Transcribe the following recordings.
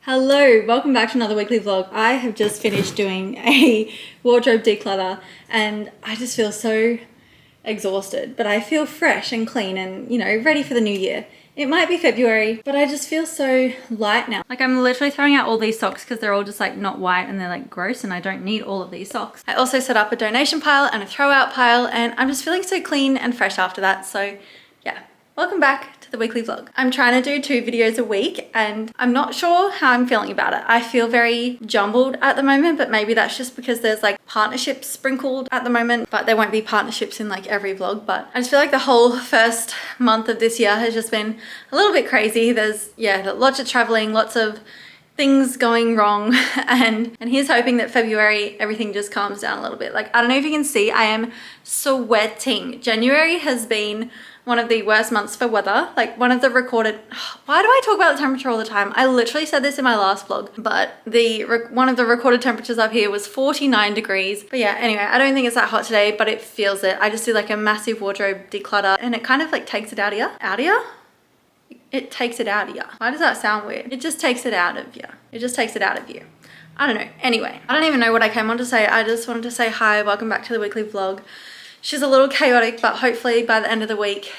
Hello, welcome back to another weekly vlog. I have just finished doing a wardrobe declutter and I just feel so exhausted, but I feel fresh and clean and, you know, ready for the new year. It might be February, but I just feel so light now. Like I'm literally throwing out all these socks because they're all just like not white and they're like gross and I don't need all of these socks. I also set up a donation pile and a throw out pile and I'm just feeling so clean and fresh after that. So yeah, welcome back to the weekly vlog. I'm trying to do 2 videos a week and I'm not sure how I'm feeling about it. I feel very jumbled at the moment, but maybe that's just because there's like partnerships sprinkled at the moment, but there won't be partnerships in like every vlog. But I just feel like the whole first month of this year has just been a little bit crazy. There's lots of traveling, lots of things going wrong, and here's hoping that February everything just calms down a little bit. Like I don't know if you can see, I am sweating. January has been one of the worst months for weather, like one of the recorded, why do I talk about the temperature all the time? I literally said this in my last vlog, but one of the recorded temperatures up here was 49 degrees. But yeah, anyway, I don't think it's that hot today, but it feels it. I just did like a massive wardrobe declutter and it kind of like takes it out of you. Out of you? It takes it out of you. Why does that sound weird? It just takes it out of you. It just takes it out of you. I don't know. Anyway, I don't even know what I came on to say. I just wanted to say hi, welcome back to the weekly vlog. She's a little chaotic, but hopefully by the end of the week,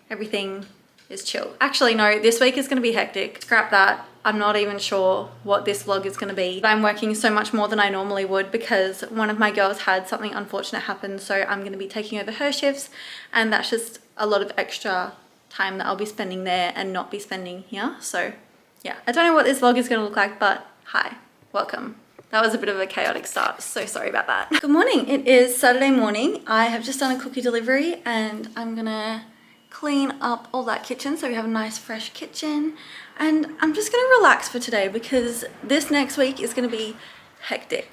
everything is chill. Actually, no, this week is gonna be hectic. Scrap that. I'm not even sure what this vlog is gonna be. I'm working so much more than I normally would because one of my girls had something unfortunate happen. So I'm gonna be taking over her shifts and that's just a lot of extra time that I'll be spending there and not be spending here. So yeah, I don't know what this vlog is gonna look like, but hi, welcome. That was a bit of a chaotic start, so sorry about that. Good morning, it is Saturday morning. I have just done a cookie delivery and I'm gonna clean up all that kitchen so we have a nice fresh kitchen. And I'm just gonna relax for today because this next week is gonna be hectic.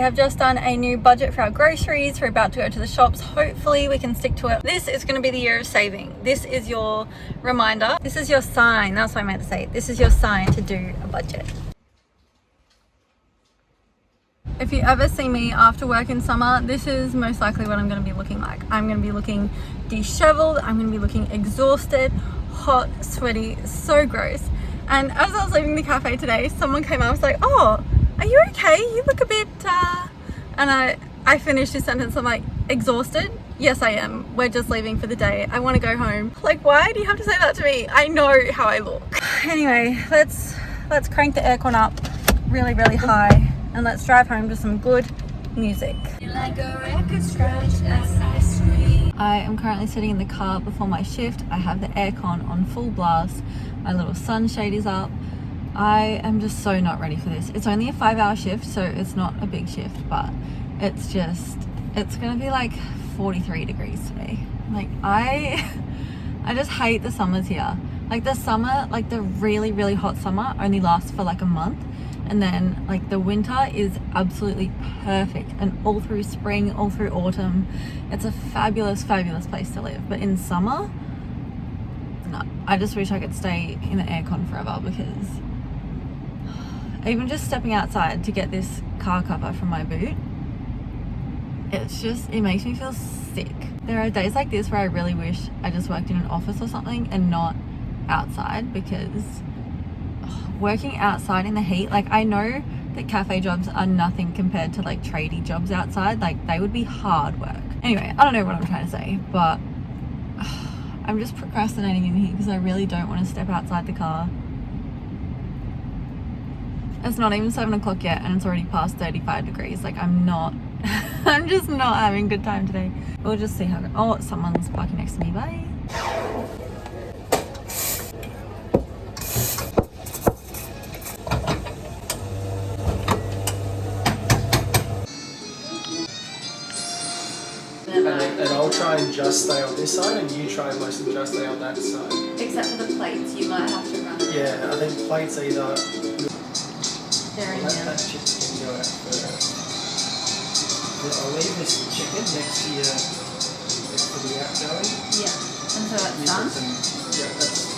I've just done a new budget for our groceries. We're about to go to the shops. Hopefully we can stick to it. This is going to be the year of saving. This is your reminder. This is your sign. That's what I meant to say. This is your sign to do a budget. If you ever see me after work in summer, this is most likely what I'm going to be looking like. I'm going to be looking disheveled. I'm going to be looking exhausted, hot, sweaty, so gross. And as I was leaving the cafe today, someone came up and was like, "Oh, are you okay? You look a bit," and I finished this sentence, I'm like, "Exhausted? Yes, I am. We're just leaving for the day. I want to go home." Like, why do you have to say that to me? I know how I look. Anyway, let's crank the aircon up really, really high and let's drive home to some good music. Like a record scratch as I scream. I am currently sitting in the car before my shift. I have the aircon on full blast. My little sunshade is up. I am just so not ready for this. It's only a 5-hour shift, so it's not a big shift, but it's gonna be like 43 degrees today. Like I just hate the summers here. Like the summer, like the really, really hot summer only lasts for like a month. And then like the winter is absolutely perfect, and all through spring, all through autumn, it's a fabulous place to live. But in summer, no, I just wish I could stay in the aircon forever, because even just stepping outside to get this car cover from my boot, it makes me feel sick. There are days like this where I really wish I just worked in an office or something and not outside, because working outside in the heat, like I know that cafe jobs are nothing compared to like tradie jobs outside, like they would be hard work. Anyway, I don't know what I'm trying to say, but I'm just procrastinating in here because I really don't want to step outside the car. It's not even 7 o'clock yet and it's already past 35 degrees. Like I'm just not having a good time today. We'll just see how, oh, someone's parking next to me, bye. And I'll try and just stay on this side, and you try and mostly just stay on that side. Except for the plates, you might have to run. Yeah, I think plates either. They're in Let here. that chicken go out first. I'll leave this chicken next to the outgoing. Yeah, until it's done. Yeah, that's.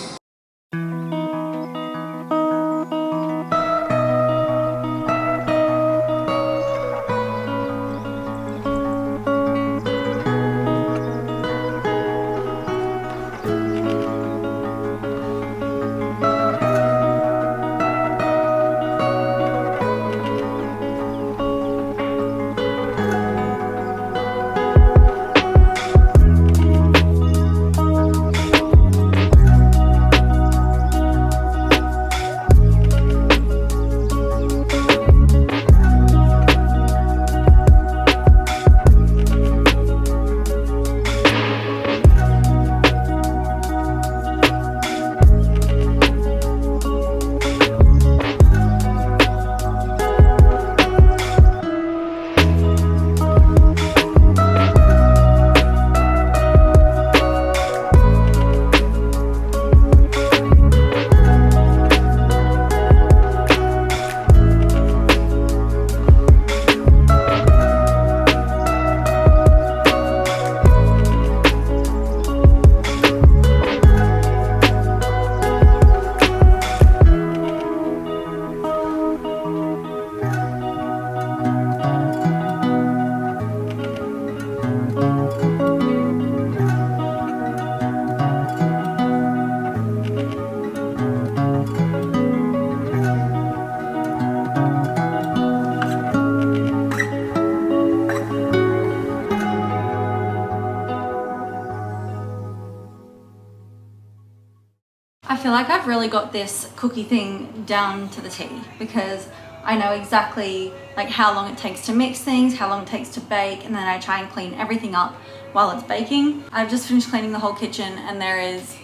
I feel like I've really got this cookie thing down to the T, because I know exactly like how long it takes to mix things, how long it takes to bake, and then I try and clean everything up while it's baking. I've just finished cleaning the whole kitchen and there is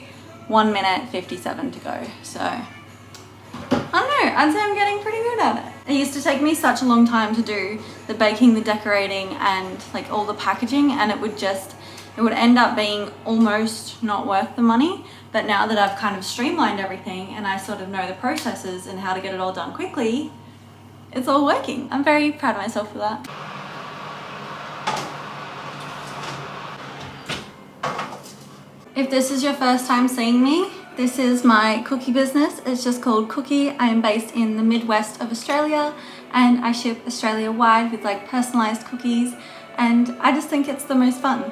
1 minute 57 to go. So I don't know, I'd say I'm getting pretty good at it. It used to take me such a long time to do the baking, the decorating, and like all the packaging, and it would end up being almost not worth the money. But now that I've kind of streamlined everything and I sort of know the processes and how to get it all done quickly, it's all working. I'm very proud of myself for that. If this is your first time seeing me, this is my cookie business. It's just called Cookie. I am based in the Midwest of Australia and I ship Australia-wide with like personalized cookies, and I just think it's the most fun.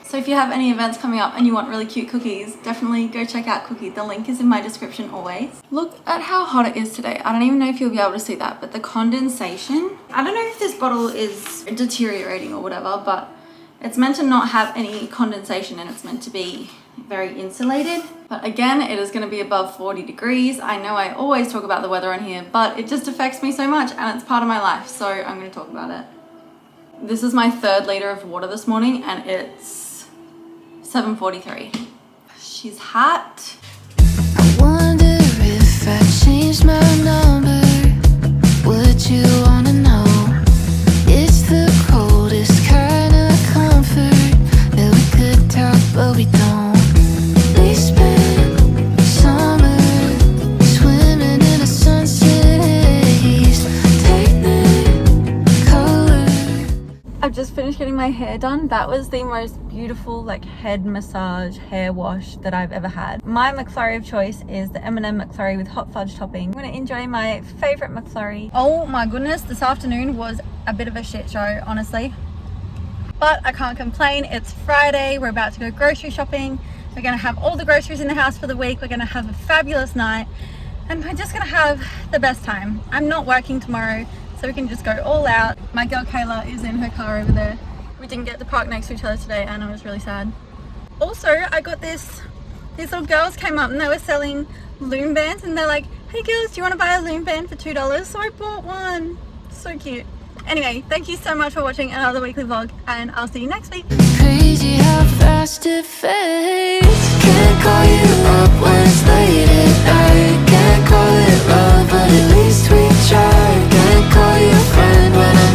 So if you have any events coming up and you want really cute cookies, definitely go check out Cookie. The link is in my description always. Look at how hot it is today. I don't even know if you'll be able to see that, but the condensation, I don't know if this bottle is deteriorating or whatever, but it's meant to not have any condensation and it's meant to be very insulated. But again, it is going to be above 40 degrees. I know I always talk about the weather on here, but it just affects me so much and it's part of my life, so I'm going to talk about it. This is my 3rd liter of water this morning and it's 7:43. She's hot. I wonder if I changed my number. Would you wanna know? It's the coldest kind of comfort that we could talk, but we don't. We spent summer swimming in a sunset haze. getting my hair done. That was the most beautiful like head massage hair wash that I've ever had. My McFlurry of choice is the M&M McFlurry with hot fudge topping. I'm gonna enjoy my favorite McFlurry. Oh my goodness, this afternoon was a bit of a shit show, honestly. But I can't complain. It's Friday. We're about to go grocery shopping. We're gonna have all the groceries in the house for the week. We're gonna have a fabulous night. And we're just gonna have the best time. I'm not working tomorrow, so we can just go all out. My girl Kayla is in her car over there. We didn't get to park next to each other today and I was really sad. Also, I got these little girls came up and they were selling loom bands and they're like, hey girls, do you want to buy a loom band for $2? So I bought one. So cute. Anyway, thank you so much for watching another weekly vlog and I'll see you next week. Crazy how fast it fades. Can't call you up when it's late at night. Can't call it love, but at least we tried. Can't call you a friend when I